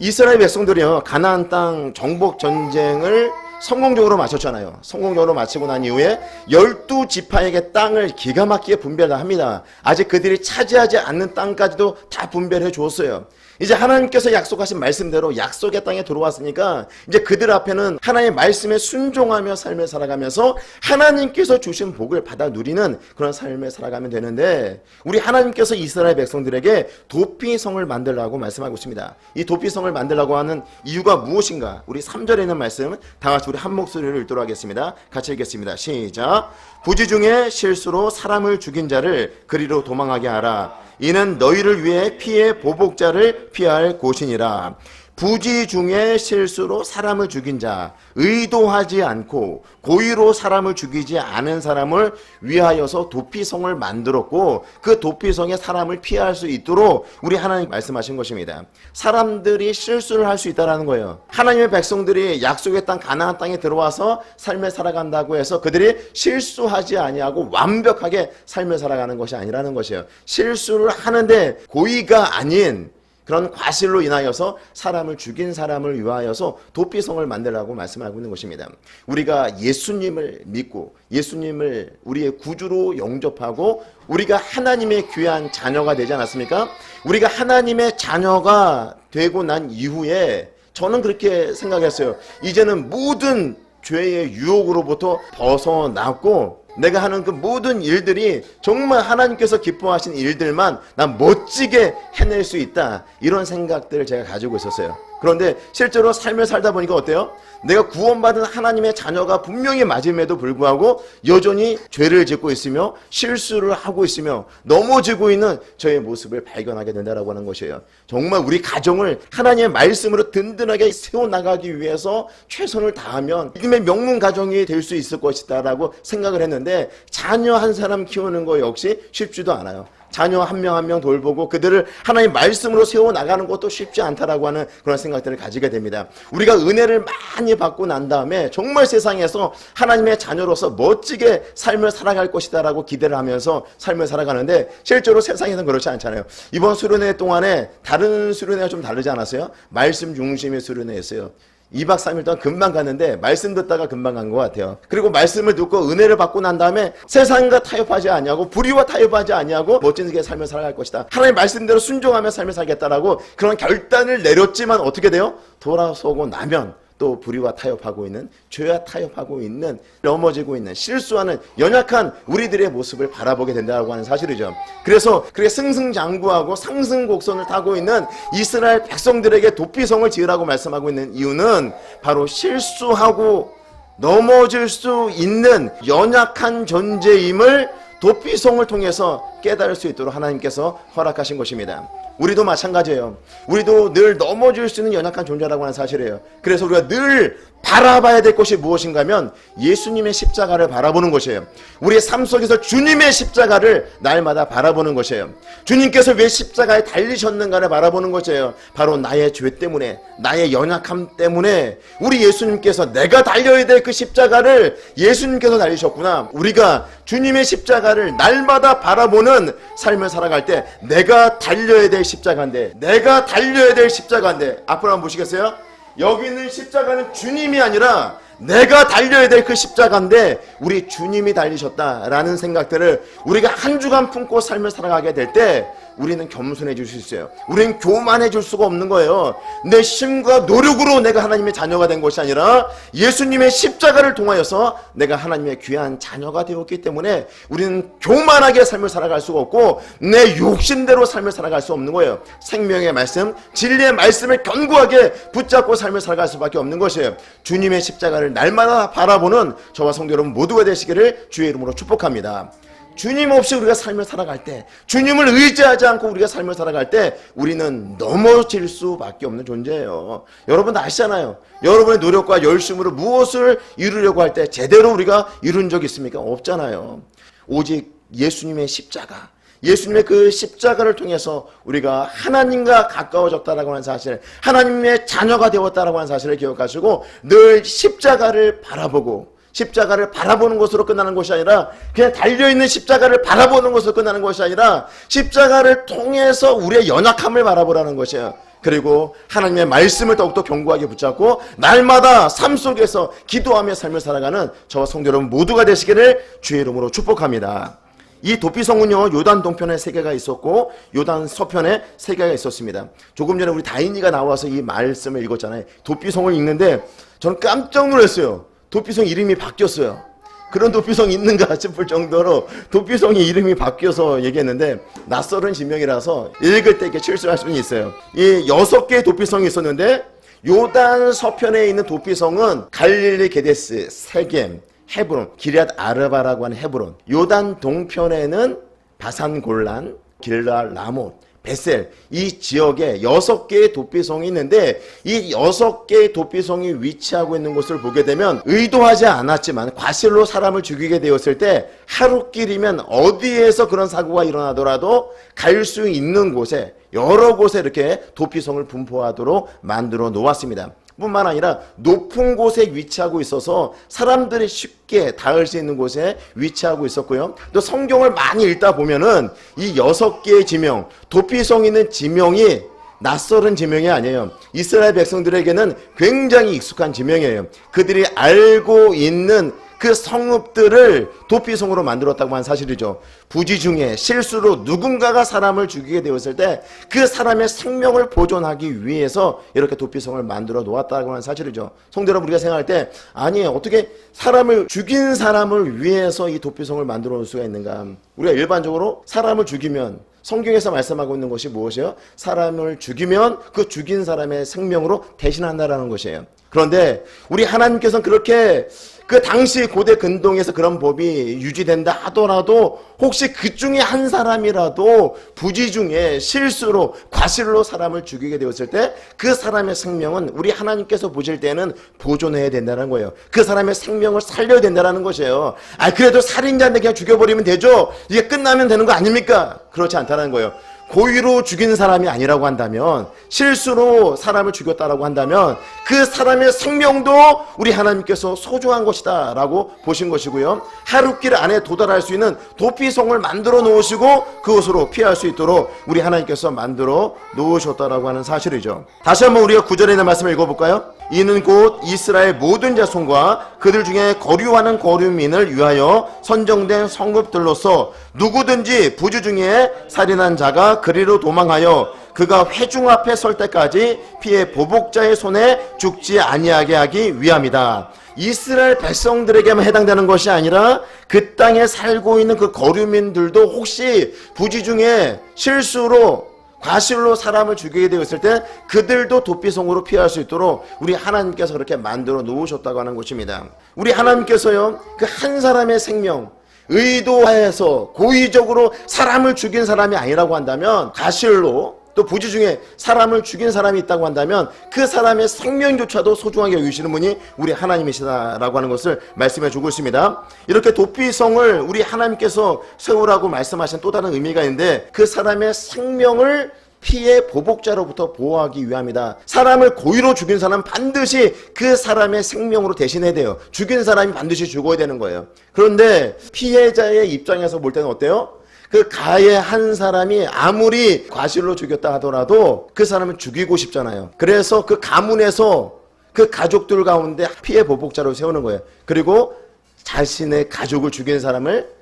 이스라엘 백성들이요, 가나안 땅 정복 전쟁을 성공적으로 마쳤잖아요. 성공적으로 마치고 난 이후에 12지파에게 땅을 기가 막히게 분배합니다. 아직 그들이 차지하지 않는 땅까지도 다 분배해 주었어요. 이제 하나님께서 약속하신 말씀대로 약속의 땅에 들어왔으니까 이제 그들 앞에는 하나님의 말씀에 순종하며 삶을 살아가면서 하나님께서 주신 복을 받아 누리는 그런 삶을 살아가면 되는데, 우리 하나님께서 이스라엘 백성들에게 도피성을 만들라고 말씀하고 있습니다. 이 도피성을 만들라고 하는 이유가 무엇인가? 우리 3절에 있는 말씀 다 같이 우리 한 목소리로 읽도록 하겠습니다. 같이 읽겠습니다. 시작. 부지 중에 실수로 사람을 죽인 자를 그리로 도망하게 하라. 이는 너희를 위해 피해 보복자를 피할 곳이니라. 부지 중에 실수로 사람을 죽인 자, 의도하지 않고 고의로 사람을 죽이지 않은 사람을 위하여서 도피성을 만들었고, 그 도피성에 사람을 피할 수 있도록 우리 하나님 말씀하신 것입니다. 사람들이 실수를 할 수 있다는 거예요. 하나님의 백성들이 약속의 땅 가나안 땅에 들어와서 삶을 살아간다고 해서 그들이 실수하지 아니하고 완벽하게 삶을 살아가는 것이 아니라는 것이에요. 실수를 하는데 고의가 아닌 그런 과실로 인하여서 사람을 죽인 사람을 위하여서 도피성을 만들라고 말씀하고 있는 것입니다. 우리가 예수님을 믿고 예수님을 우리의 구주로 영접하고 우리가 하나님의 귀한 자녀가 되지 않았습니까? 우리가 하나님의 자녀가 되고 난 이후에 저는 그렇게 생각했어요. 이제는 모든 죄의 유혹으로부터 벗어났고 내가 하는 그 모든 일들이 정말 하나님께서 기뻐하신 일들만 난 멋지게 해낼 수 있다, 이런 생각들을 제가 가지고 있었어요. 그런데 실제로 삶을 살다 보니까 어때요? 내가 구원받은 하나님의 자녀가 분명히 맞음에도 불구하고 여전히 죄를 짓고 있으며 실수를 하고 있으며 넘어지고 있는 저의 모습을 발견하게 된다라고 하는 것이에요. 정말 우리 가정을 하나님의 말씀으로 든든하게 세워나가기 위해서 최선을 다하면 믿음의 명문 가정이 될 수 있을 것이다 라고 생각을 했는데, 자녀 한 사람 키우는 거 역시 쉽지도 않아요. 자녀 한 명 한 명 돌보고 그들을 하나님의 말씀으로 세워나가는 것도 쉽지 않다라고 하는 그런 생각들을 가지게 됩니다. 우리가 은혜를 많이 받고 난 다음에 정말 세상에서 하나님의 자녀로서 멋지게 삶을 살아갈 것이다 라고 기대를 하면서 삶을 살아가는데, 실제로 세상에서는 그렇지 않잖아요. 이번 수련회 동안에 다른 수련회가 좀 다르지 않았어요? 말씀 중심의 수련회였어요. 2박 3일 동안 금방 갔는데 말씀 듣다가 금방 간 것 같아요. 그리고 말씀을 듣고 은혜를 받고 난 다음에 세상과 타협하지 아니하고 불의와 타협하지 아니하고 멋진 삶을 살아갈 것이다, 하나님 말씀대로 순종하며 삶을 살겠다라고 그런 결단을 내렸지만 어떻게 돼요? 돌아서고 나면 또 불의와 타협하고 있는, 죄와 타협하고 있는, 넘어지고 있는, 실수하는 연약한 우리들의 모습을 바라보게 된다고 하는 사실이죠. 그래서 그렇게 승승장구하고 상승곡선을 타고 있는 이스라엘 백성들에게 도피성을 지으라고 말씀하고 있는 이유는 바로 실수하고 넘어질 수 있는 연약한 존재임을 도피성을 통해서 깨달을 수 있도록 하나님께서 허락하신 것입니다. 우리도 마찬가지예요. 우리도 늘 넘어질 수 있는 연약한 존재라고 하는 사실이에요. 그래서 우리가 늘 바라봐야 될 것이 무엇인가 하면 예수님의 십자가를 바라보는 것이에요. 우리의 삶 속에서 주님의 십자가를 날마다 바라보는 것이에요. 주님께서 왜 십자가에 달리셨는가를 바라보는 것이에요. 바로 나의 죄 때문에, 나의 연약함 때문에 우리 예수님께서 내가 달려야 될 그 십자가를 예수님께서 달리셨구나. 우리가 주님의 십자가를 날마다 바라보는 삶을 살아갈 때 내가 달려야 될 십자가인데, 내가 달려야 될 십자가인데, 앞으로 한번 보시겠어요? 여기 있는 십자가는 주님이 아니라 내가 달려야 될 그 십자가인데 우리 주님이 달리셨다라는 생각들을 우리가 한 주간 품고 삶을 살아가게 될 때 우리는 겸손해질 수 있어요. 우리는 교만해질 수가 없는 거예요. 내 힘과 노력으로 내가 하나님의 자녀가 된 것이 아니라 예수님의 십자가를 통하여서 내가 하나님의 귀한 자녀가 되었기 때문에 우리는 교만하게 삶을 살아갈 수가 없고 내 욕심대로 삶을 살아갈 수 없는 거예요. 생명의 말씀, 진리의 말씀을 견고하게 붙잡고 삶을 살아갈 수밖에 없는 것이에요. 주님의 십자가를 날마다 바라보는 저와 성도 여러분 모두가 되시기를 주의 이름으로 축복합니다. 주님 없이 우리가 삶을 살아갈 때, 주님을 의지하지 않고 우리가 삶을 살아갈 때 우리는 넘어질 수밖에 없는 존재예요. 여러분 다 아시잖아요. 여러분의 노력과 열심으로 무엇을 이루려고 할 때 제대로 우리가 이룬 적 있습니까? 없잖아요. 오직 예수님의 십자가, 예수님의 그 십자가를 통해서 우리가 하나님과 가까워졌다라고 하는 사실, 하나님의 자녀가 되었다라고 하는 사실을 기억하시고 늘 십자가를 바라보고 십자가를 바라보는 것으로 끝나는 것이 아니라 그냥 달려있는 십자가를 바라보는 것으로 끝나는 것이 아니라 십자가를 통해서 우리의 연약함을 바라보라는 것이에요. 그리고 하나님의 말씀을 더욱더 견고하게 붙잡고 날마다 삶 속에서 기도하며 삶을 살아가는 저와 성도 여러분 모두가 되시기를 주의 이름으로 축복합니다. 이 도피성은요, 요단 동편에 3개가 있었고 요단 서편에 3개가 있었습니다. 조금 전에 우리 다인이가 나와서 이 말씀을 읽었잖아요. 도피성을 읽는데 저는 깜짝 놀랐어요. 도피성 이름이 바뀌었어요. 그런 도피성이 있는가 싶을 정도로 도피성이 이름이 바뀌어서 얘기했는데 낯설은 지명이라서 읽을 때 이렇게 실수할 수는 있어요. 이 6개의 도피성이 있었는데 요단 서편에 있는 도피성은 갈릴리 게데스, 세겜, 헤브론, 기럇 아르바라고 하는 헤브론, 요단 동편에는 바산 골란, 길랄 라못, 베셀, 이 지역에 6개의 도피성이 있는데 이 6개의 도피성이 위치하고 있는 곳을 보게 되면 의도하지 않았지만 과실로 사람을 죽이게 되었을 때 하루길이면 어디에서 그런 사고가 일어나더라도 갈 수 있는 곳에 여러 곳에 이렇게 도피성을 분포하도록 만들어 놓았습니다. 뿐만 아니라 높은 곳에 위치하고 있어서 사람들이 쉽게 닿을 수 있는 곳에 위치하고 있었고요. 또 성경을 많이 읽다 보면은 이 6개의 지명, 도피성 있는 지명이 낯설은 지명이 아니에요. 이스라엘 백성들에게는 굉장히 익숙한 지명이에요. 그들이 알고 있는 그 성읍들을 도피성으로 만들었다고 하는 사실이죠. 부지 중에 실수로 누군가가 사람을 죽이게 되었을 때 그 사람의 생명을 보존하기 위해서 이렇게 도피성을 만들어 놓았다고 하는 사실이죠. 성도 여러분, 우리가 생각할 때 아니 어떻게 사람을 죽인 사람을 위해서 이 도피성을 만들어 놓을 수가 있는가. 우리가 일반적으로 사람을 죽이면 성경에서 말씀하고 있는 것이 무엇이에요? 사람을 죽이면 그 죽인 사람의 생명으로 대신한다라는 것이에요. 그런데 우리 하나님께서는 그렇게 그 당시 고대 근동에서 그런 법이 유지된다 하더라도 혹시 그 중에 한 사람이라도 부지 중에 실수로 과실로 사람을 죽이게 되었을 때 그 사람의 생명은 우리 하나님께서 보실 때는 보존해야 된다는 거예요. 그 사람의 생명을 살려야 된다는 것이에요. 그래도 살인자인데 그냥 죽여버리면 되죠. 이게 끝나면 되는 거 아닙니까? 그렇지 않다는 거예요. 고의로 죽인 사람이 아니라고 한다면, 실수로 사람을 죽였다라고 한다면 그 사람의 생명도 우리 하나님께서 소중한 것이다 라고 보신 것이고요. 하루길 안에 도달할 수 있는 도피성을 만들어 놓으시고 그것으로 피할 수 있도록 우리 하나님께서 만들어 놓으셨다라고 하는 사실이죠. 다시 한번 우리가 9절에 있는 말씀을 읽어볼까요? 이는 곧 이스라엘 모든 자손과 그들 중에 거류하는 거류민을 위하여 선정된 성읍들로서 누구든지 부주 중에 살인한 자가 그리로 도망하여 그가 회중 앞에 설 때까지 피해 보복자의 손에 죽지 아니하게 하기 위함이다. 이스라엘 백성들에게만 해당되는 것이 아니라 그 땅에 살고 있는 그 거류민들도 혹시 부지 중에 실수로 과실로 사람을 죽이게 되었을 때 그들도 도피성으로 피할 수 있도록 우리 하나님께서 그렇게 만들어 놓으셨다고 하는 것입니다. 우리 하나님께서요, 그 한 사람의 생명 의도하여서 고의적으로 사람을 죽인 사람이 아니라고 한다면, 과실로 또 부지 중에 사람을 죽인 사람이 있다고 한다면 그 사람의 생명조차도 소중하게 여기시는 분이 우리 하나님이시다라고 하는 것을 말씀해 주고 있습니다. 이렇게 도피성을 우리 하나님께서 세우라고 말씀하신 또 다른 의미가 있는데, 그 사람의 생명을 피해 보복자로부터 보호하기 위함이다. 사람을 고의로 죽인 사람은 반드시 그 사람의 생명으로 대신해야 돼요. 죽인 사람이 반드시 죽어야 되는 거예요. 그런데 피해자의 입장에서 볼 때는 어때요? 그 가해 한 사람이 아무리 과실로 죽였다 하더라도 그 사람을 죽이고 싶잖아요. 그래서 그 가문에서 그 가족들 가운데 피해 보복자로 세우는 거예요. 그리고 자신의 가족을 죽인 사람을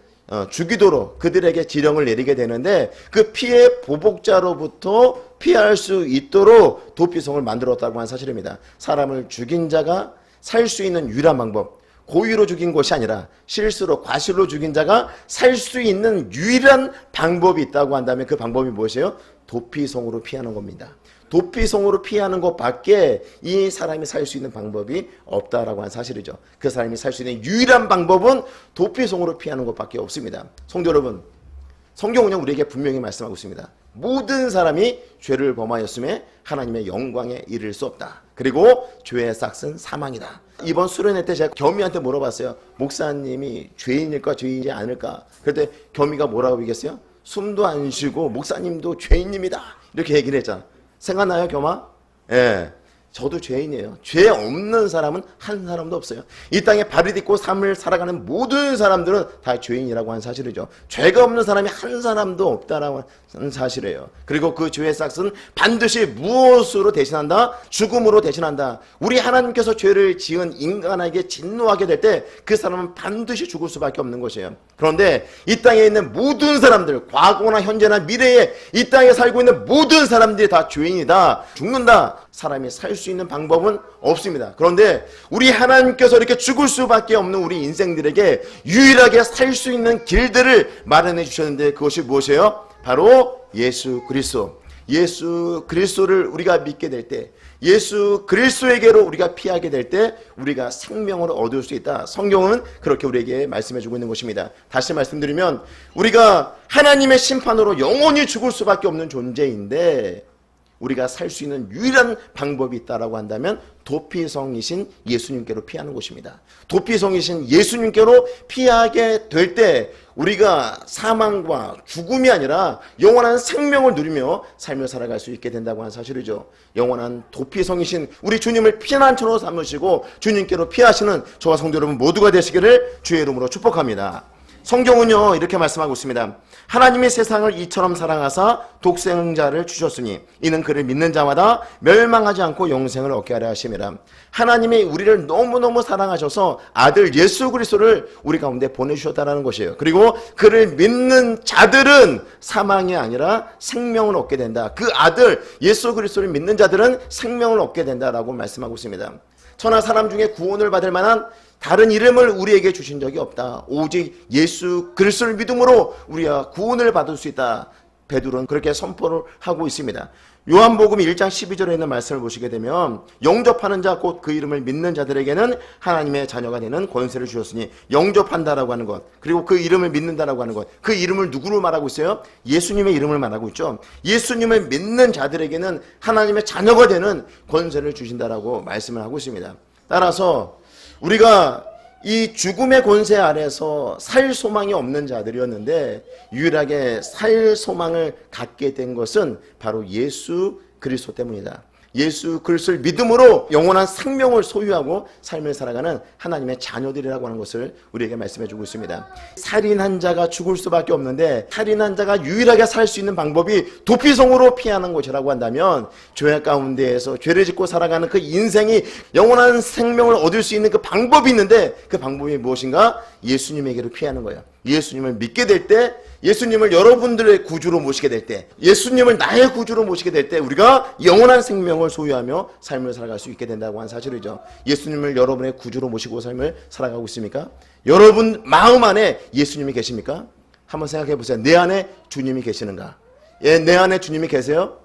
죽이도록 그들에게 지령을 내리게 되는데, 그 피해 보복자로부터 피할 수 있도록 도피성을 만들었다고 하는 사실입니다. 사람을 죽인 자가 살 수 있는 유일한 방법, 고의로 죽인 것이 아니라 실수로 과실로 죽인 자가 살 수 있는 유일한 방법이 있다고 한다면 그 방법이 무엇이에요? 도피성으로 피하는 겁니다. 도피성으로 피하는 것밖에 이 사람이 살 수 있는 방법이 없다라고 하는 사실이죠. 그 사람이 살 수 있는 유일한 방법은 도피성으로 피하는 것밖에 없습니다. 성도 여러분, 성경은 우리에게 분명히 말씀하고 있습니다. 모든 사람이 죄를 범하였음에 하나님의 영광에 이를 수 없다. 그리고 죄의 삭은 사망이다. 이번 수련회 때 제가 겸이한테 물어봤어요. 목사님이 죄인일까 죄인이지 않을까? 그때 겸이가 뭐라고 얘기했어요? 숨도 안 쉬고 목사님도 죄인입니다 이렇게 얘기를 했잖아. 생각나요, 겸아? 예. 저도 죄인이에요. 죄 없는 사람은 한 사람도 없어요. 이 땅에 발을 딛고 삶을 살아가는 모든 사람들은 다 죄인이라고 하는 사실이죠. 죄가 없는 사람이 한 사람도 없다라고 하는 사실이에요. 그리고 그 죄의 싹은 반드시 무엇으로 대신한다? 죽음으로 대신한다. 우리 하나님께서 죄를 지은 인간에게 진노하게 될 때 그 사람은 반드시 죽을 수밖에 없는 것이에요. 그런데 이 땅에 있는 모든 사람들, 과거나 현재나 미래에 이 땅에 살고 있는 모든 사람들이 다 죄인이다, 죽는다, 사람이 살 수 있는 방법은 없습니다. 그런데 우리 하나님께서 이렇게 죽을 수밖에 없는 우리 인생들에게 유일하게 살 수 있는 길들을 마련해 주셨는데 그것이 무엇이에요? 바로 예수 그리스도. 예수 그리스도를 우리가 믿게 될 때, 예수 그리스도에게로 우리가 피하게 될 때 우리가 생명을 얻을 수 있다. 성경은 그렇게 우리에게 말씀해 주고 있는 것입니다. 다시 말씀드리면 우리가 하나님의 심판으로 영원히 죽을 수밖에 없는 존재인데 우리가 살 수 있는 유일한 방법이 있다라고 한다면 도피성이신 예수님께로 피하는 것입니다. 도피성이신 예수님께로 피하게 될 때 우리가 사망과 죽음이 아니라 영원한 생명을 누리며 삶을 살아갈 수 있게 된다고 하는 사실이죠. 영원한 도피성이신 우리 주님을 피난처로 삼으시고 주님께로 피하시는 저와 성도 여러분 모두가 되시기를 주의 이름으로 축복합니다. 성경은요 이렇게 말씀하고 있습니다. 하나님이 세상을 이처럼 사랑하사 독생자를 주셨으니 이는 그를 믿는 자마다 멸망하지 않고 영생을 얻게 하려 하심이라. 하나님이 우리를 너무너무 사랑하셔서 아들 예수 그리스도를 우리 가운데 보내주셨다는 것이에요. 그리고 그를 믿는 자들은 사망이 아니라 생명을 얻게 된다. 그 아들 예수 그리스도를 믿는 자들은 생명을 얻게 된다라고 말씀하고 있습니다. 천하 사람 중에 구원을 받을 만한 다른 이름을 우리에게 주신 적이 없다. 오직 예수 그리스도를 믿음으로 우리가 구원을 받을 수 있다. 베드로는 그렇게 선포를 하고 있습니다. 요한복음 1장 12절에 있는 말씀을 보시게 되면 영접하는 자 곧 그 이름을 믿는 자들에게는 하나님의 자녀가 되는 권세를 주셨으니 영접한다라고 하는 것, 그리고 그 이름을 믿는다라고 하는 것, 그 이름을 누구로 말하고 있어요? 예수님의 이름을 말하고 있죠. 예수님을 믿는 자들에게는 하나님의 자녀가 되는 권세를 주신다라고 말씀을 하고 있습니다. 따라서 우리가 이 죽음의 권세 아래서 살 소망이 없는 자들이었는데 유일하게 살 소망을 갖게 된 것은 바로 예수 그리스도 때문이다. 예수 그리스도를 믿음으로 영원한 생명을 소유하고 삶을 살아가는 하나님의 자녀들이라고 하는 것을 우리에게 말씀해 주고 있습니다. 살인한 자가 죽을 수밖에 없는데 살인한 자가 유일하게 살 수 있는 방법이 도피성으로 피하는 것이라고 한다면 죄악 가운데에서 죄를 짓고 살아가는 그 인생이 영원한 생명을 얻을 수 있는 그 방법이 있는데 그 방법이 무엇인가? 예수님에게로 피하는 거예요. 예수님을 믿게 될 때, 예수님을 여러분들의 구주로 모시게 될 때, 예수님을 나의 구주로 모시게 될 때 우리가 영원한 생명을 소유하며 삶을 살아갈 수 있게 된다고 하는 사실이죠. 예수님을 여러분의 구주로 모시고 삶을 살아가고 있습니까? 여러분 마음 안에 예수님이 계십니까? 한번 생각해 보세요. 내 안에 주님이 계시는가? 예, 내 안에 주님이 계세요?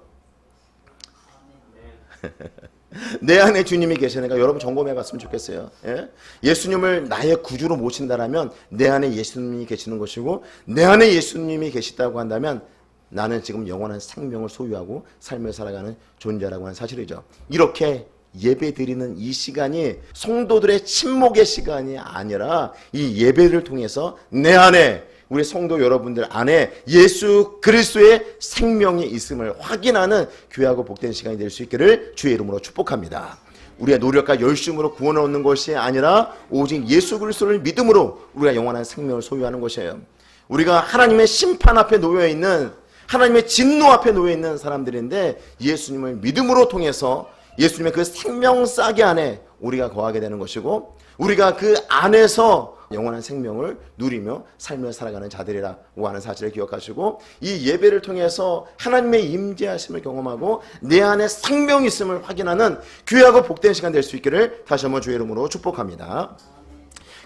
내 안에 주님이 계시는가? 여러분 점검해 봤으면 좋겠어요. 예? 예수님을 나의 구주로 모신다라면 내 안에 예수님이 계시는 것이고, 내 안에 예수님이 계시다고 한다면 나는 지금 영원한 생명을 소유하고 삶을 살아가는 존재라고 하는 사실이죠. 이렇게 예배 드리는 이 시간이 성도들의 침묵의 시간이 아니라 이 예배를 통해서 내 안에, 우리 성도 여러분들 안에 예수 그리스도의 생명이 있음을 확인하는 귀하고 복된 시간이 될 수 있기를 주의 이름으로 축복합니다. 우리의 노력과 열심으로 구원을 얻는 것이 아니라 오직 예수 그리스도를 믿음으로 우리가 영원한 생명을 소유하는 것이에요. 우리가 하나님의 심판 앞에 놓여있는, 하나님의 진노 앞에 놓여있는 사람들인데 예수님을 믿음으로 통해서 예수님의 그 생명싸개 안에 우리가 거하게 되는 것이고, 우리가 그 안에서 영원한 생명을 누리며 삶을 살아가는 자들이라고 하는 사실을 기억하시고, 이 예배를 통해서 하나님의 임재하심을 경험하고 내 안에 생명이 있음을 확인하는 귀하고 복된 시간 될 수 있기를 다시 한번 주의 이름으로 축복합니다.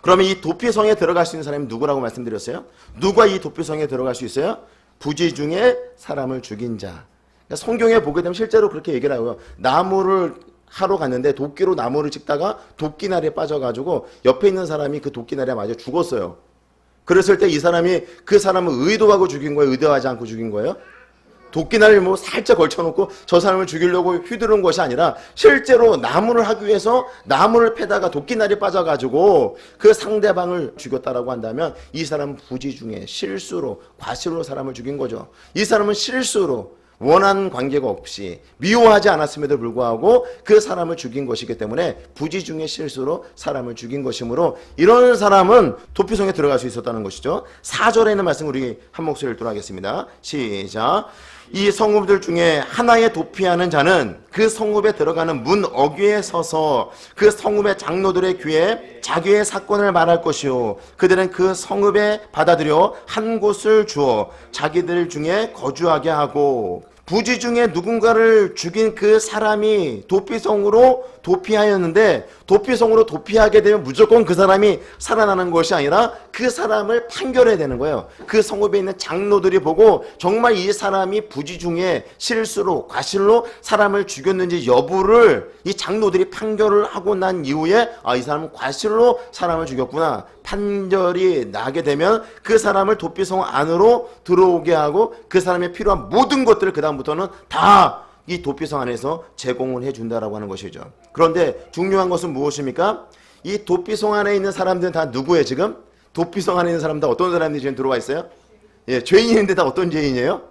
그러면 이 도피성에 들어갈 수 있는 사람이 누구라고 말씀드렸어요? 누가 이 도피성에 들어갈 수 있어요? 부지 중에 사람을 죽인 자. 그러니까 성경에 보게 되면 실제로 그렇게 얘기를 하고요. 나무를 하러 갔는데 도끼로 나무를 찍다가 도끼날에 빠져가지고 옆에 있는 사람이 그 도끼날에 맞아 죽었어요. 그랬을 때 이 사람이 그 사람을 의도하고 죽인 거예요? 의도하지 않고 죽인 거예요? 도끼날을 뭐 살짝 걸쳐놓고 저 사람을 죽이려고 휘두른 것이 아니라 실제로 나무를 하기 위해서 나무를 패다가 도끼날이 빠져가지고 그 상대방을 죽였다라고 한다면 이 사람은 부지 중에 실수로, 과실로 사람을 죽인 거죠. 이 사람은 실수로, 원한 관계가 없이 미워하지 않았음에도 불구하고 그 사람을 죽인 것이기 때문에 부지 중의 실수로 사람을 죽인 것이므로 이런 사람은 도피성에 들어갈 수 있었다는 것이죠. 4절에 있는 말씀 우리 한 목소리를 읽도록 하겠습니다. 시작. 이 성읍들 중에 하나에 도피하는 자는 그 성읍에 들어가는 문 어귀에 서서 그 성읍의 장로들의 귀에 자기의 사건을 말할 것이요 그들은 그 성읍에 받아들여 한 곳을 주어 자기들 중에 거주하게 하고 부지 중에 누군가를 죽인 그 사람이 도피성으로 도피하였는데 도피성으로 도피하게 되면 무조건 그 사람이 살아나는 것이 아니라 그 사람을 판결해야 되는 거예요. 그 성읍에 있는 장로들이 보고 정말 이 사람이 부지 중에 실수로 과실로 사람을 죽였는지 여부를 이 장로들이 판결을 하고 난 이후에 이 사람은 과실로 사람을 죽였구나 판결이 나게 되면 그 사람을 도피성 안으로 들어오게 하고 그 사람에 필요한 모든 것들을 그 다음부터는 다 이 도피성 안에서 제공을 해준다라고 하는 것이죠. 그런데 중요한 것은 무엇입니까? 이 도피성 안에 있는 사람들은 다 누구예요 지금? 도피성 안에 있는 사람들 어떤 사람들이 지금 들어와 있어요? 예, 죄인인데 다 어떤 죄인이에요?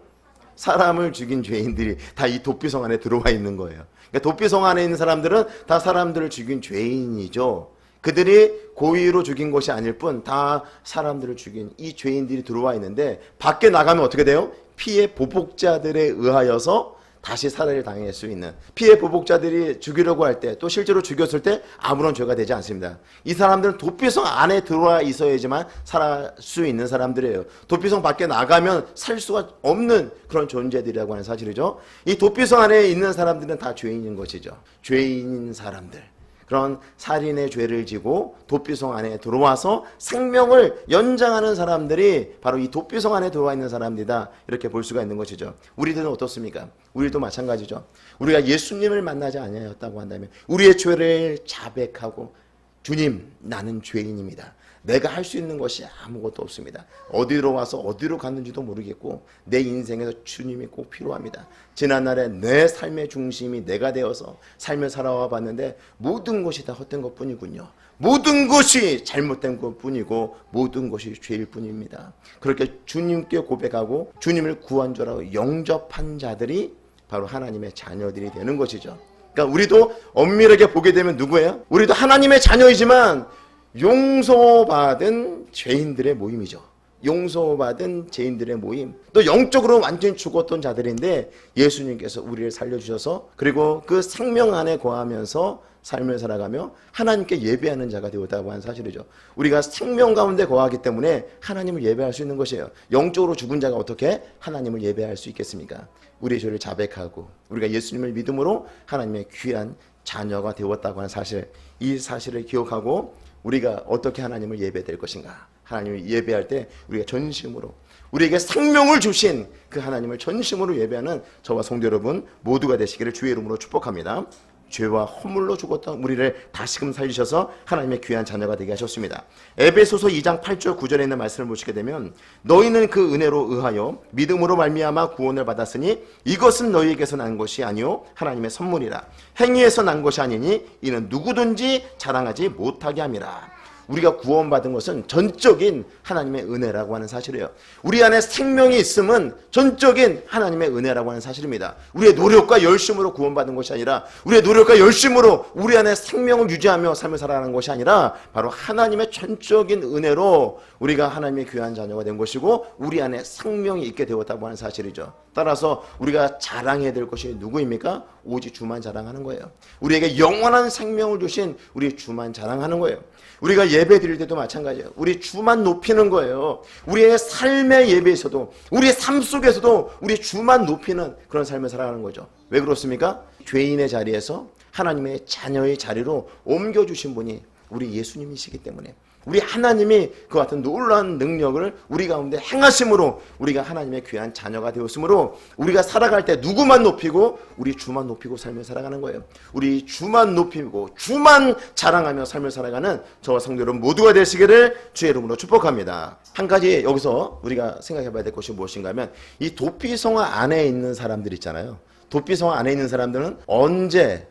사람을 죽인 죄인들이 다 이 도피성 안에 들어와 있는 거예요. 그러니까 도피성 안에 있는 사람들은 다 사람들을 죽인 죄인이죠. 그들이 고의로 죽인 것이 아닐 뿐 다 사람들을 죽인 이 죄인들이 들어와 있는데 밖에 나가면 어떻게 돼요? 피해 보복자들에 의하여서 다시 살해를 당할 수 있는 피해 보복자들이 죽이려고 할 때 또 실제로 죽였을 때 아무런 죄가 되지 않습니다. 이 사람들은 도피성 안에 들어와 있어야지만 살 수 있는 사람들이에요. 도피성 밖에 나가면 살 수가 없는 그런 존재들이라고 하는 사실이죠. 이 도피성 안에 있는 사람들은 다 죄인인 것이죠. 죄인인 사람들. 그런 살인의 죄를 지고 도피성 안에 들어와서 생명을 연장하는 사람들이 바로 이 도피성 안에 들어와 있는 사람들이다 이렇게 볼 수가 있는 것이죠. 우리들은 어떻습니까? 우리도 마찬가지죠. 우리가 예수님을 만나지 아니하였다고 한다면 우리의 죄를 자백하고 주님 나는 죄인입니다. 내가 할 수 있는 것이 아무것도 없습니다. 어디로 와서 어디로 갔는지도 모르겠고 내 인생에서 주님이 꼭 필요합니다. 지난날에 내 삶의 중심이 내가 되어서 삶을 살아와 봤는데 모든 것이 다 헛된 것뿐이군요. 모든 것이 잘못된 것뿐이고 모든 것이 죄일 뿐입니다. 그렇게 주님께 고백하고 주님을 구원자라고 영접한 자들이 바로 하나님의 자녀들이 되는 것이죠. 그러니까 우리도 엄밀하게 보게 되면 누구예요? 우리도 하나님의 자녀이지만 용서받은 죄인들의 모임이죠. 용서받은 죄인들의 모임. 또 영적으로 완전히 죽었던 자들인데 예수님께서 우리를 살려주셔서 그리고 그 생명 안에 거하면서 삶을 살아가며 하나님께 예배하는 자가 되었다고 하는 사실이죠. 우리가 생명 가운데 거하기 때문에 하나님을 예배할 수 있는 것이에요. 영적으로 죽은 자가 어떻게 하나님을 예배할 수 있겠습니까? 우리의 죄를 자백하고 우리가 예수님을 믿음으로 하나님의 귀한 자녀가 되었다고 하는 사실, 이 사실을 기억하고 우리가 어떻게 하나님을 예배될 것인가? 하나님을 예배할 때 우리가 전심으로 우리에게 생명을 주신 그 하나님을 전심으로 예배하는 저와 성도 여러분 모두가 되시기를 주의 이름으로 축복합니다. 죄와 허물로 죽었던 우리를 다시금 살리셔서 하나님의 귀한 자녀가 되게 하셨습니다. 에베소서 2장 8절 9절에 있는 말씀을 보시게 되면 너희는 그 은혜로 의하여 믿음으로 말미암아 구원을 받았으니 이것은 너희에게서 난 것이 아니요 하나님의 선물이라. 행위에서 난 것이 아니니 이는 누구든지 자랑하지 못하게 함이라. 우리가 구원받은 것은 전적인 하나님의 은혜라고 하는 사실이에요. 우리 안에 생명이 있음은 전적인 하나님의 은혜라고 하는 사실입니다. 우리의 노력과 열심으로 구원받은 것이 아니라 우리의 노력과 열심으로 우리 안에 생명을 유지하며 삶을 살아가는 것이 아니라 바로 하나님의 전적인 은혜로 우리가 하나님의 귀한 자녀가 된 것이고 우리 안에 생명이 있게 되었다고 하는 사실이죠. 따라서 우리가 자랑해야 될 것이 누구입니까? 오직 주만 자랑하는 거예요. 우리에게 영원한 생명을 주신 우리 주만 자랑하는 거예요. 우리가 예배 드릴 때도 마찬가지예요. 우리 주만 높이는 거예요. 우리의 삶의 예배에서도 우리의 삶 속에서도 우리 주만 높이는 그런 삶을 살아가는 거죠. 왜 그렇습니까? 죄인의 자리에서 하나님의 자녀의 자리로 옮겨주신 분이 우리 예수님이시기 때문에 우리 하나님이 그 같은 놀라운 능력을 우리 가운데 행하심으로 우리가 하나님의 귀한 자녀가 되었으므로 우리가 살아갈 때 누구만 높이고 우리 주만 높이고 삶을 살아가는 거예요. 우리 주만 높이고 주만 자랑하며 삶을 살아가는 저와 성도 여러분 모두가 되시기를 주의 이름으로 축복합니다. 한 가지 여기서 우리가 생각해 봐야 될 것이 무엇인가 하면 이 도피성 안에 있는 사람들 있잖아요. 도피성 안에 있는 사람들은 언제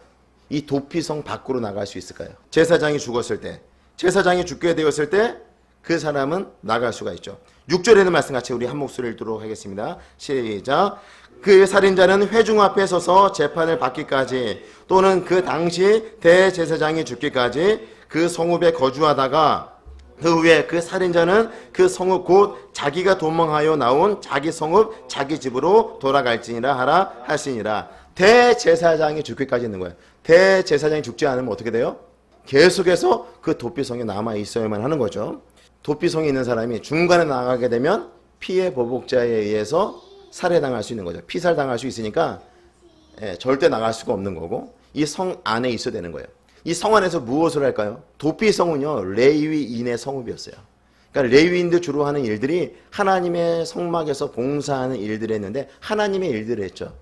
이 도피성 밖으로 나갈 수 있을까요? 제사장이 죽었을 때, 제사장이 죽게 되었을 때 그 사람은 나갈 수가 있죠. 6절에 있는 말씀 같이 우리 한 목소리를 읽도록 하겠습니다. 시작. 그 살인자는 회중 앞에 서서 재판을 받기까지 또는 그 당시 대제사장이 죽기까지 그 성읍에 거주하다가 그 후에 그 살인자는 그 성읍 곧 자기가 도망하여 나온 자기 성읍 자기 집으로 돌아갈지니라 하라 하시니라. 대제사장이 죽기까지 있는 거예요. 대제사장이 죽지 않으면 어떻게 돼요? 계속해서 그 도피성에 남아 있어야만 하는 거죠. 도피성에 있는 사람이 중간에 나가게 되면 피해 보복자에 의해서 살해당할 수 있는 거죠. 피살당할 수 있으니까 절대 나갈 수가 없는 거고 이 성 안에 있어야 되는 거예요. 이 성 안에서 무엇을 할까요? 도피성은요 레위인의 성읍이었어요. 그러니까 레위인들 주로 하는 일들이 하나님의 성막에서 봉사하는 일들을 했는데 하나님의 일들을 했죠.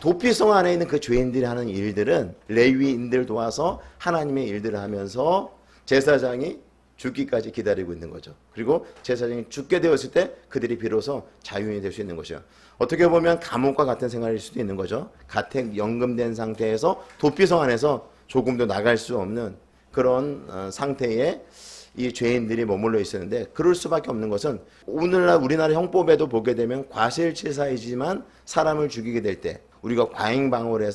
도피성 안에 있는 그 죄인들이 하는 일들은 레위인들 도와서 하나님의 일들을 하면서 제사장이 죽기까지 기다리고 있는 거죠. 그리고 제사장이 죽게 되었을 때 그들이 비로소 자유인이 될 수 있는 것이요. 어떻게 보면 감옥과 같은 생활일 수도 있는 거죠. 가택 연금된 상태에서 도피성 안에서 조금도 나갈 수 없는 그런 상태에 이 죄인들이 머물러 있었는데 그럴 수밖에 없는 것은 오늘날 우리나라 형법에도 보게 되면 과실치사이지만 사람을 죽이게 될 때 우리가 과잉방어를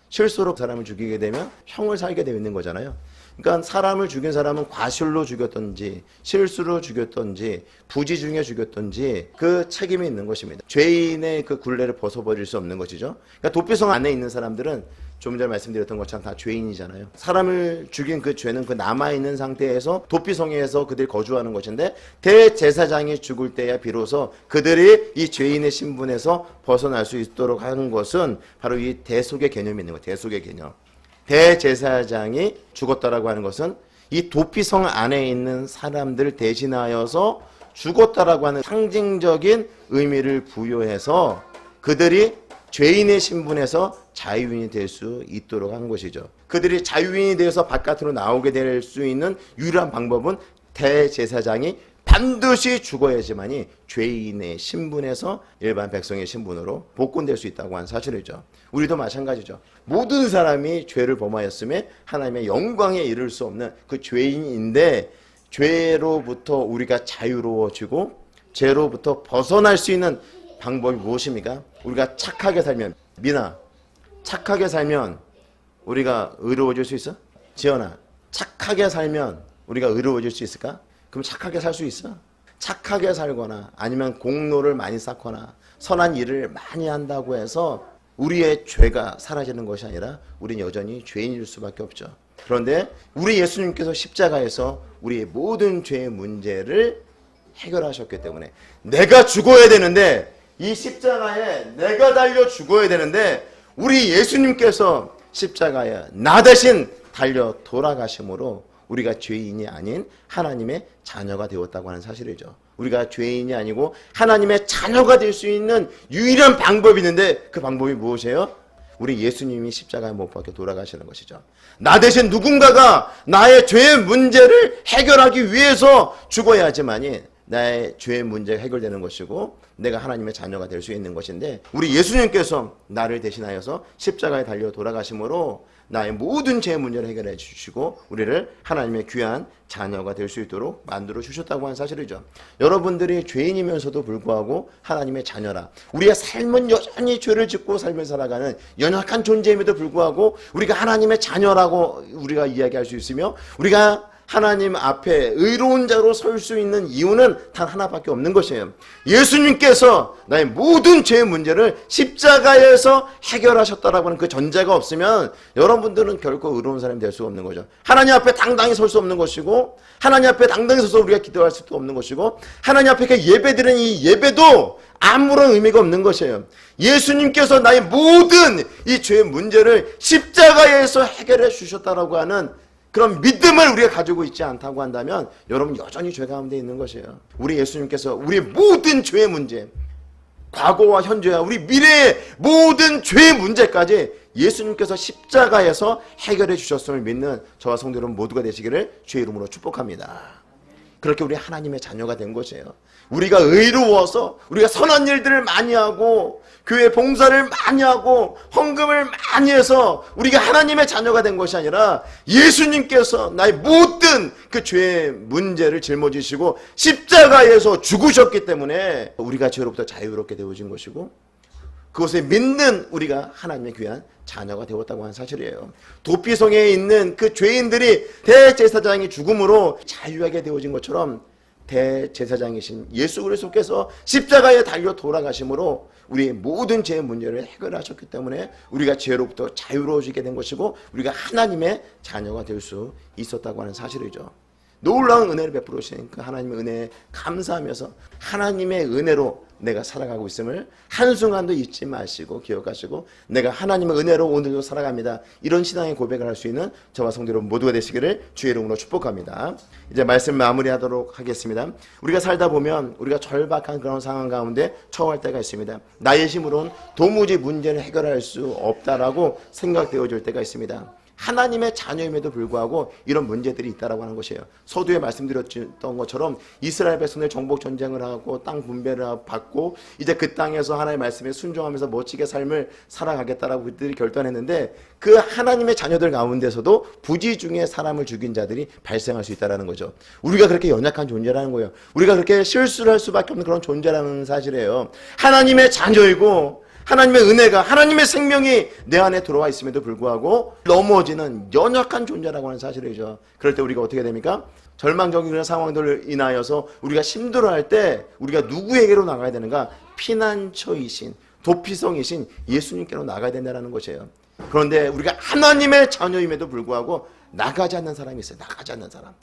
실수로 사람을 죽이게 되면 형을 살게 되어 있는 거잖아요. 그러니까 사람을 죽인 사람은 과실로 죽였던지 실수로 죽였던지 부지 중에 죽였던지 그 책임이 있는 것입니다. 죄인의 그 굴레를 벗어버릴 수 없는 것이죠. 그러니까 도피성 안에 있는 사람들은 좀 전에 말씀드렸던 것처럼 다 죄인이잖아요. 사람을 죽인 그 죄는 그 남아있는 상태에서 도피성에서 그들이 거주하는 것인데 대제사장이 죽을 때야 비로소 그들이 이 죄인의 신분에서 벗어날 수 있도록 하는 것은 바로 이 대속의 개념이 있는 거예요. 대속의 개념. 대제사장이 죽었다라고 하는 것은 이 도피성 안에 있는 사람들을 대신하여서 죽었다라고 하는 상징적인 의미를 부여해서 그들이 죄인의 신분에서 자유인이 될 수 있도록 한 것이죠. 그들이 자유인이 되어서 바깥으로 나오게 될 수 있는 유일한 방법은 대제사장이 반드시 죽어야지만이 죄인의 신분에서 일반 백성의 신분으로 복권될 수 있다고 하는 사실이죠. 우리도 마찬가지죠. 모든 사람이 죄를 범하였음에 하나님의 영광에 이를 수 없는 그 죄인인데 죄로부터 우리가 자유로워지고 죄로부터 벗어날 수 있는 방법이 무엇입니까? 우리가 착하게 살면, 미나, 착하게 살면 우리가 의로워질 수 있어? 지연아, 착하게 살면 우리가 의로워질 수 있을까? 그럼 착하게 살 수 있어? 착하게 살거나 아니면 공로를 많이 쌓거나 선한 일을 많이 한다고 해서 우리의 죄가 사라지는 것이 아니라 우리는 여전히 죄인일 수밖에 없죠. 그런데 우리 예수님께서 십자가에서 우리의 모든 죄의 문제를 해결하셨기 때문에 내가 죽어야 되는데 이 십자가에 내가 달려 죽어야 되는데 우리 예수님께서 십자가에 나 대신 달려 돌아가심으로 우리가 죄인이 아닌 하나님의 자녀가 되었다고 하는 사실이죠. 우리가 죄인이 아니고 하나님의 자녀가 될 수 있는 유일한 방법이 있는데 그 방법이 무엇이에요? 우리 예수님이 십자가에 못 박혀 돌아가시는 것이죠. 나 대신 누군가가 나의 죄의 문제를 해결하기 위해서 죽어야지만이 나의 죄의 문제가 해결되는 것이고 내가 하나님의 자녀가 될 수 있는 것인데 우리 예수님께서 나를 대신하여서 십자가에 달려 돌아가심으로 나의 모든 죄의 문제를 해결해 주시고 우리를 하나님의 귀한 자녀가 될 수 있도록 만들어 주셨다고 하는 사실이죠. 여러분들이 죄인이면서도 불구하고 하나님의 자녀라. 우리의 삶은 여전히 죄를 짓고 삶을 살아가는 연약한 존재임에도 불구하고 우리가 하나님의 자녀라고 우리가 이야기할 수 있으며 우리가 하나님 앞에 의로운 자로 설 수 있는 이유는 단 하나밖에 없는 것이에요. 예수님께서 나의 모든 죄의 문제를 십자가에서 해결하셨다라고 하는 그 전제가 없으면 여러분들은 결코 의로운 사람이 될 수가 없는 거죠. 하나님 앞에 당당히 설 수 없는 것이고 하나님 앞에 당당히 서서 우리가 기도할 수도 없는 것이고 하나님 앞에 예배드리는 이 예배도 아무런 의미가 없는 것이에요. 예수님께서 나의 모든 이 죄의 문제를 십자가에서 해결해 주셨다라고 하는 그런 믿음을 우리가 가지고 있지 않다고 한다면 여러분 여전히 죄 가운데 있는 것이에요. 우리 예수님께서 우리의 모든 죄의 문제, 과거와 현재와 우리 미래의 모든 죄의 문제까지 예수님께서 십자가에서 해결해 주셨음을 믿는 저와 성도 여러분 모두가 되시기를 주의 이름으로 축복합니다. 그렇게 우리 하나님의 자녀가 된 것이에요. 우리가 의로워서 우리가 선한 일들을 많이 하고 교회 봉사를 많이 하고 헌금을 많이 해서 우리가 하나님의 자녀가 된 것이 아니라 예수님께서 나의 모든 그 죄의 문제를 짊어지시고 십자가에서 죽으셨기 때문에 우리가 죄로부터 자유롭게 되어진 것이고, 그것을 믿는 우리가 하나님의 귀한 자녀가 되었다고 하는 사실이에요. 도피성에 있는 그 죄인들이 대제사장이 죽음으로 자유하게 되어진 것처럼 대제사장이신 예수 그리스도께서 십자가에 달려 돌아가심으로 우리의 모든 죄의 문제를 해결하셨기 때문에 우리가 죄로부터 자유로워지게 된 것이고, 우리가 하나님의 자녀가 될 수 있었다고 하는 사실이죠. 놀라운 은혜를 베풀으신 그 하나님의 은혜에 감사하면서 하나님의 은혜로 내가 살아가고 있음을 한순간도 잊지 마시고 기억하시고, 내가 하나님의 은혜로 오늘도 살아갑니다, 이런 신앙의 고백을 할 수 있는 저와 성도 여러분 모두가 되시기를 주의 이름으로 축복합니다. 이제 말씀 마무리하도록 하겠습니다. 우리가 살다 보면 우리가 절박한 그런 상황 가운데 처할 때가 있습니다. 나의 힘으로는 도무지 문제를 해결할 수 없다라고 생각되어질 때가 있습니다. 하나님의 자녀임에도 불구하고 이런 문제들이 있다라고 하는 것이에요. 서두에 말씀드렸던 것처럼 이스라엘 백성들 정복 전쟁을 하고 땅 분배를 받고 이제 그 땅에서 하나님의 말씀에 순종하면서 멋지게 삶을 살아가겠다라고 그들이 결단했는데, 그 하나님의 자녀들 가운데서도 부지 중에 사람을 죽인 자들이 발생할 수 있다는 거죠. 우리가 그렇게 연약한 존재라는 거예요. 우리가 그렇게 실수를 할 수밖에 없는 그런 존재라는 사실이에요. 하나님의 자녀이고 하나님의 은혜가, 하나님의 생명이 내 안에 들어와 있음에도 불구하고 넘어지는 연약한 존재라고 하는 사실이죠. 그럴 때 우리가 어떻게 됩니까? 절망적인 그런 상황들을 인하여서 우리가 힘들어할 때 우리가 누구에게로 나가야 되는가? 피난처이신, 도피성이신 예수님께로 나가야 된다는 것이에요. 그런데 우리가 하나님의 자녀임에도 불구하고 나가지 않는 사람이 있어요. 나가지 않는 사람.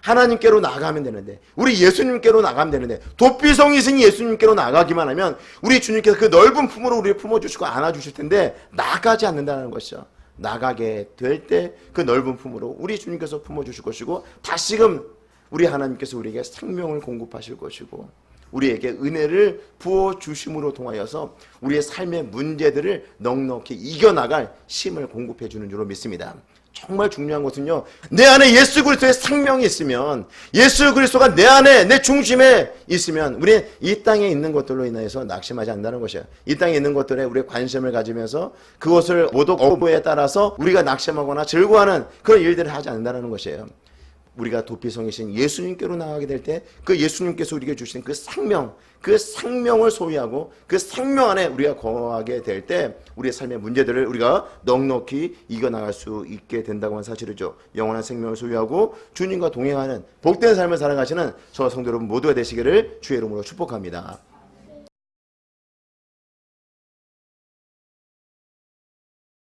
하나님께로 나가면 되는데, 우리 예수님께로 나가면 되는데, 도피성이신 예수님께로 나가기만 하면 우리 주님께서 그 넓은 품으로 우리를 품어주시고 안아주실 텐데 나가지 않는다는 것이죠. 나가게 될 때 그 넓은 품으로 우리 주님께서 품어주실 것이고, 다시금 우리 하나님께서 우리에게 생명을 공급하실 것이고, 우리에게 은혜를 부어주심으로 통하여서 우리의 삶의 문제들을 넉넉히 이겨나갈 힘을 공급해 주는 줄로 믿습니다. 정말 중요한 것은요, 내 안에 예수 그리스도의 생명이 있으면, 예수 그리스도가 내 안에, 내 중심에 있으면 우리는 이 땅에 있는 것들로 인해서 낙심하지 않는다는 것이에요. 이 땅에 있는 것들에 우리의 관심을 가지면서 그것을 모독 어부에 따라서 우리가 낙심하거나 즐거워하는 그런 일들을 하지 않는다는 것이에요. 우리가 도피성이신 예수님께로 나가게 될 때 그 예수님께서 우리에게 주신 그 생명, 그 생명을 소유하고 그 생명 안에 우리가 거하게 될 때 우리의 삶의 문제들을 우리가 넉넉히 이겨나갈 수 있게 된다고 하는 사실이죠. 영원한 생명을 소유하고 주님과 동행하는 복된 삶을 살아가시는 저와 성도 여러분 모두가 되시기를 주의 이름으로 축복합니다.